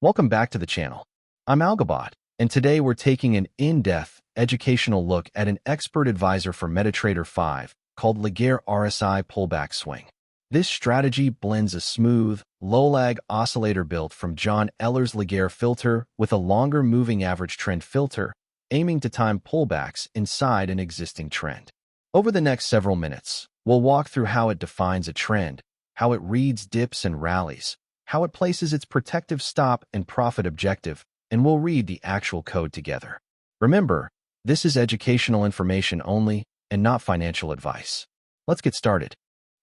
Welcome back to the channel. I'm Algabot, and today we're taking an in-depth, educational look at an expert advisor for MetaTrader 5 called Laguerre RSI Pullback Swing. This strategy blends a smooth, low-lag oscillator built from John Ehlers' Laguerre filter with a longer moving average trend filter, aiming to time pullbacks inside an existing trend. Over the next several minutes, we'll walk through how it defines a trend, how it reads dips and rallies, how it places its protective stop and profit objective, and we'll read the actual code together. Remember, this is educational information only and not financial advice. Let's get started.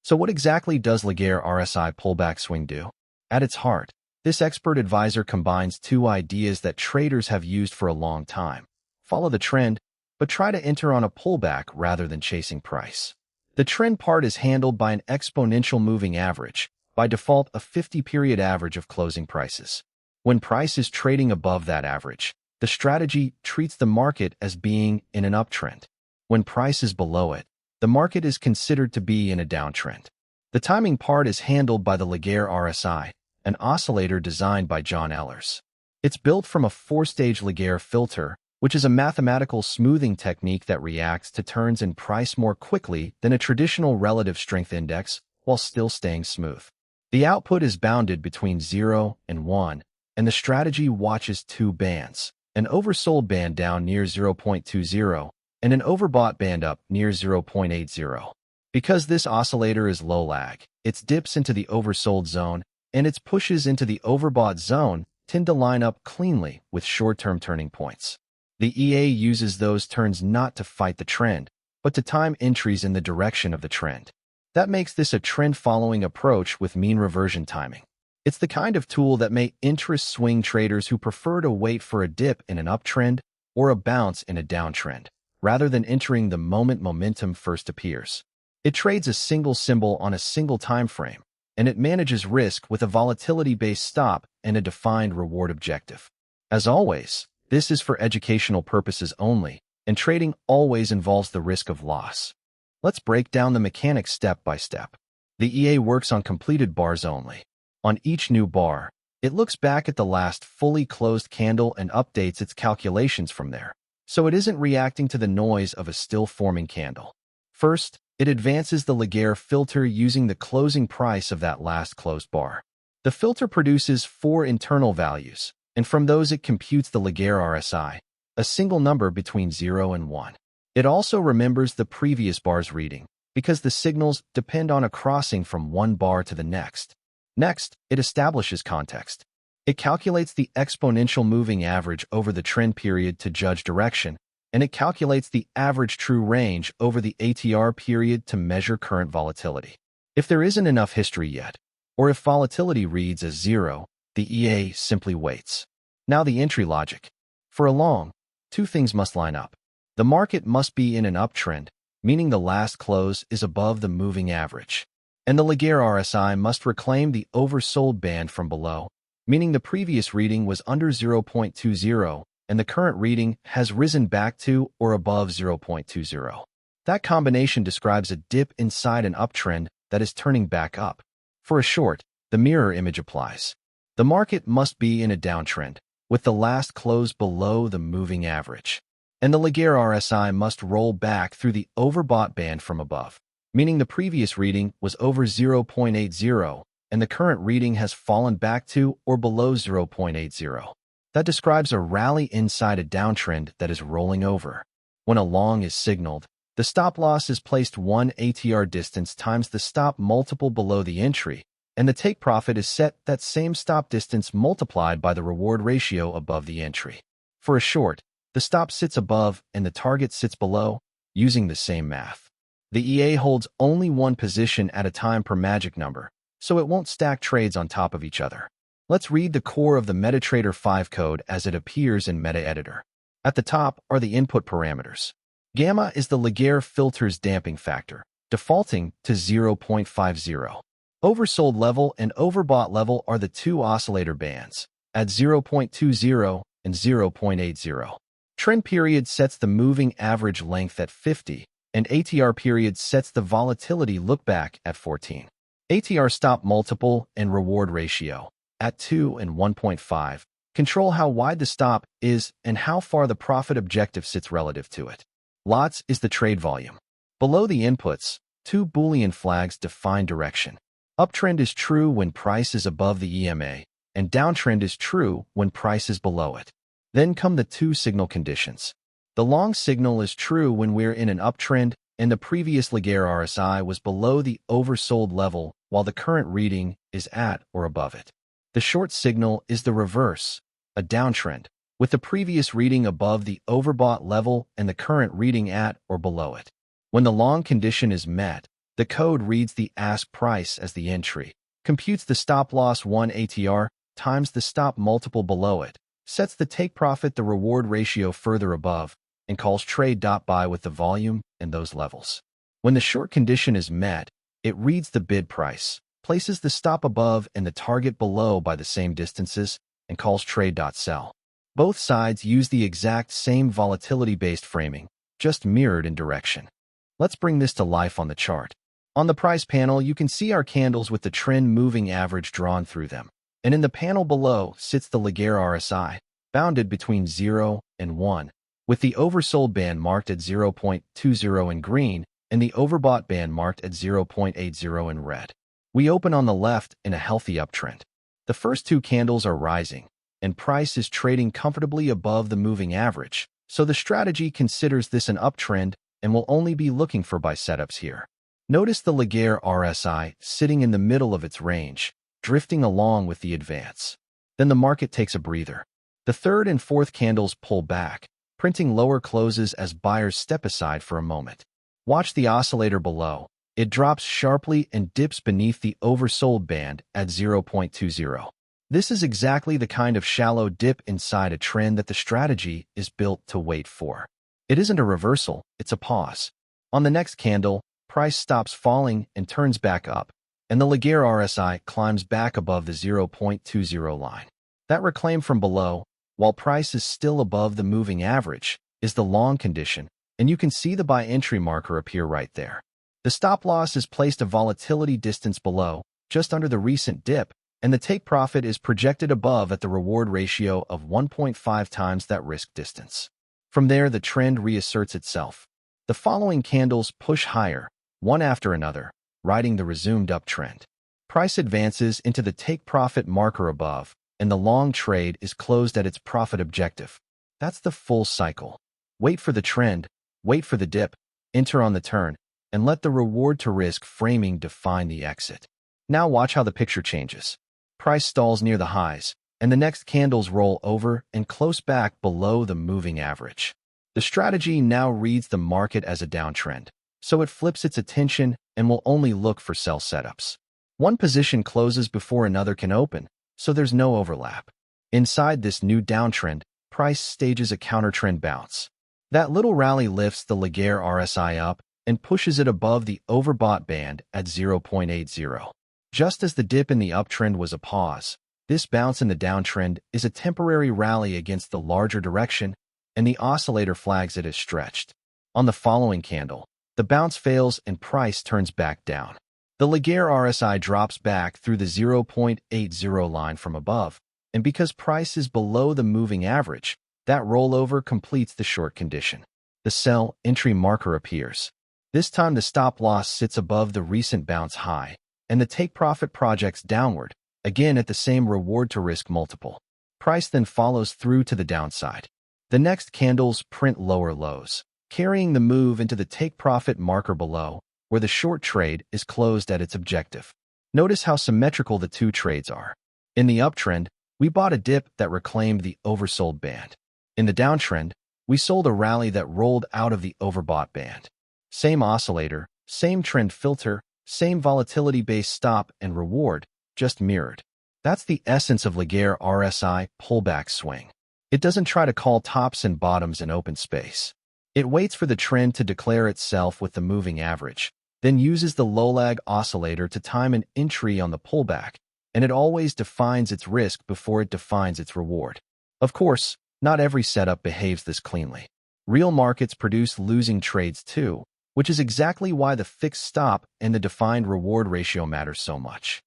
So what exactly does Laguerre RSI Pullback Swing do? At its heart, this expert advisor combines two ideas that traders have used for a long time. Follow the trend, but try to enter on a pullback rather than chasing price. The trend part is handled by an exponential moving average, by default a 50-period average of closing prices. When price is trading above that average, the strategy treats the market as being in an uptrend. When price is below it, the market is considered to be in a downtrend. The timing part is handled by the Laguerre RSI, an oscillator designed by John Ehlers. It's built from a four-stage Laguerre filter, which is a mathematical smoothing technique that reacts to turns in price more quickly than a traditional relative strength index while still staying smooth. The output is bounded between 0 and 1, and the strategy watches two bands, an oversold band down near 0.20 and an overbought band up near 0.80. Because this oscillator is low lag, its dips into the oversold zone and its pushes into the overbought zone tend to line up cleanly with short-term turning points. The EA uses those turns not to fight the trend, but to time entries in the direction of the trend. That makes this a trend-following approach with mean reversion timing. It's the kind of tool that may interest swing traders who prefer to wait for a dip in an uptrend or a bounce in a downtrend, rather than entering the moment momentum first appears. It trades a single symbol on a single time frame, and it manages risk with a volatility-based stop and a defined reward objective. As always, this is for educational purposes only, and trading always involves the risk of loss. Let's break down the mechanics step by step. The EA works on completed bars only. On each new bar, it looks back at the last fully closed candle and updates its calculations from there, so it isn't reacting to the noise of a still-forming candle. First, it advances the Laguerre filter using the closing price of that last closed bar. The filter produces 4 internal values, and from those it computes the Laguerre RSI, a single number between 0 and 1. It also remembers the previous bar's reading, because the signals depend on a crossing from one bar to the next. Next, it establishes context. It calculates the exponential moving average over the trend period to judge direction, and it calculates the average true range over the ATR period to measure current volatility. If there isn't enough history yet, or if volatility reads as 0, the EA simply waits. Now the entry logic. For a long, two things must line up. The market must be in an uptrend, meaning the last close is above the moving average. And the Laguerre RSI must reclaim the oversold band from below, meaning the previous reading was under 0.20 and the current reading has risen back to or above 0.20. That combination describes a dip inside an uptrend that is turning back up. For a short, the mirror image applies. The market must be in a downtrend, with the last close below the moving average. And the Laguerre RSI must roll back through the overbought band from above, meaning the previous reading was over 0.80 and the current reading has fallen back to or below 0.80. That describes a rally inside a downtrend that is rolling over. When a long is signaled, the stop loss is placed 1 ATR distance times the stop multiple below the entry, and the take profit is set that same stop distance multiplied by the reward ratio above the entry. For a short, the stop sits above and the target sits below, using the same math. The EA holds only one position at a time per magic number, so it won't stack trades on top of each other. Let's read the core of the MetaTrader 5 code as it appears in MetaEditor. At the top are the input parameters. Gamma is the Laguerre filter's damping factor, defaulting to 0.50. Oversold level and overbought level are the two oscillator bands, at 0.20 and 0.80. Trend period sets the moving average length at 50, and ATR period sets the volatility lookback at 14. ATR stop multiple and reward ratio. at 2 and 1.5, control how wide the stop is and how far the profit objective sits relative to it. Lots is the trade volume. Below the inputs, two Boolean flags define direction. Uptrend is true when price is above the EMA, and downtrend is true when price is below it. Then come the two signal conditions. The long signal is true when we're in an uptrend and the previous Laguerre RSI was below the oversold level while the current reading is at or above it. The short signal is the reverse, a downtrend, with the previous reading above the overbought level and the current reading at or below it. When the long condition is met, the code reads the ask price as the entry, computes the stop loss 1 ATR times the stop multiple below it, sets the take profit the reward ratio further above, and calls trade.buy with the volume and those levels. When the short condition is met, it reads the bid price, places the stop above and the target below by the same distances, and calls trade.sell. Both sides use the exact same volatility-based framing, just mirrored in direction. Let's bring this to life on the chart. On the price panel, you can see our candles with the trend moving average drawn through them. And in the panel below sits the Laguerre RSI, bounded between 0 and 1, with the oversold band marked at 0.20 in green and the overbought band marked at 0.80 in red. We open on the left in a healthy uptrend. The first two candles are rising, and price is trading comfortably above the moving average, so the strategy considers this an uptrend and will only be looking for buy setups here. Notice the Laguerre RSI sitting in the middle of its range, drifting along with the advance. Then the market takes a breather. The third and fourth candles pull back, printing lower closes as buyers step aside for a moment. Watch the oscillator below. It drops sharply and dips beneath the oversold band at 0.20. This is exactly the kind of shallow dip inside a trend that the strategy is built to wait for. It isn't a reversal, it's a pause. On the next candle, price stops falling and turns back up, and the Laguerre RSI climbs back above the 0.20 line. That reclaim from below, while price is still above the moving average, is the long condition, and you can see the buy entry marker appear right there. The stop loss is placed a volatility distance below, just under the recent dip, and the take profit is projected above at the reward ratio of 1.5 times that risk distance. From there, the trend reasserts itself. The following candles push higher, one after another, riding the resumed uptrend. Price advances into the take profit marker above, and the long trade is closed at its profit objective. That's the full cycle. Wait for the trend, wait for the dip, enter on the turn, and let the reward to risk framing define the exit. Now watch how the picture changes. Price stalls near the highs, and the next candles roll over and close back below the moving average. The strategy now reads the market as a downtrend, so it flips its attention and will only look for sell setups. One position closes before another can open, so there's no overlap. Inside this new downtrend, price stages a countertrend bounce. That little rally lifts the Laguerre RSI up and pushes it above the overbought band at 0.80. Just as the dip in the uptrend was a pause, this bounce in the downtrend is a temporary rally against the larger direction, and the oscillator flags it as stretched. On the following candle, the bounce fails and price turns back down. The Laguerre RSI drops back through the 0.80 line from above, and because price is below the moving average, that rollover completes the short condition. The sell entry marker appears. This time the stop loss sits above the recent bounce high, and the take profit projects downward, again at the same reward to risk multiple. Price then follows through to the downside. The next candles print lower lows, carrying the move into the take profit marker below, where the short trade is closed at its objective. Notice how symmetrical the two trades are. In the uptrend, we bought a dip that reclaimed the oversold band. In the downtrend, we sold a rally that rolled out of the overbought band. Same oscillator, same trend filter, same volatility-based stop and reward, just mirrored. That's the essence of Laguerre RSI Pullback Swing. It doesn't try to call tops and bottoms in open space. It waits for the trend to declare itself with the moving average, then uses the low-lag oscillator to time an entry on the pullback, and it always defines its risk before it defines its reward. Of course, not every setup behaves this cleanly. Real markets produce losing trades too, which is exactly why the fixed stop and the defined reward ratio matter so much.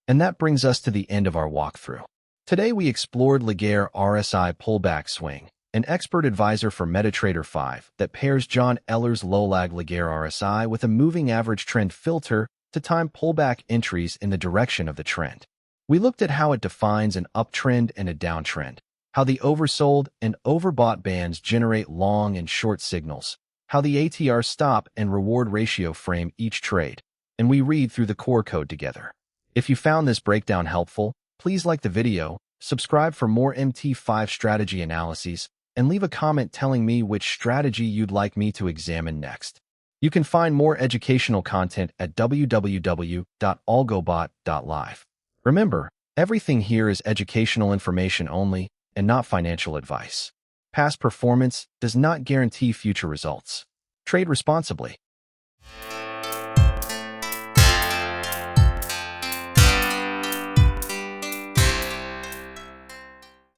And that brings us to the end of our walkthrough. Today we explored Laguerre RSI Pullback Swing, an expert advisor for MetaTrader 5 that pairs John Ehlers' low-lag Laguerre RSI with a moving average trend filter to time pullback entries in the direction of the trend. We looked at how it defines an uptrend and a downtrend, how the oversold and overbought bands generate long and short signals, how the ATR stop and reward ratio frame each trade, and we read through the core code together. If you found this breakdown helpful, please like the video, subscribe for more MT5 strategy analyses, and leave a comment telling me which strategy you'd like me to examine next. You can find more educational content at www.algobot.live. Remember, everything here is educational information only and not financial advice. Past performance does not guarantee future results. Trade responsibly.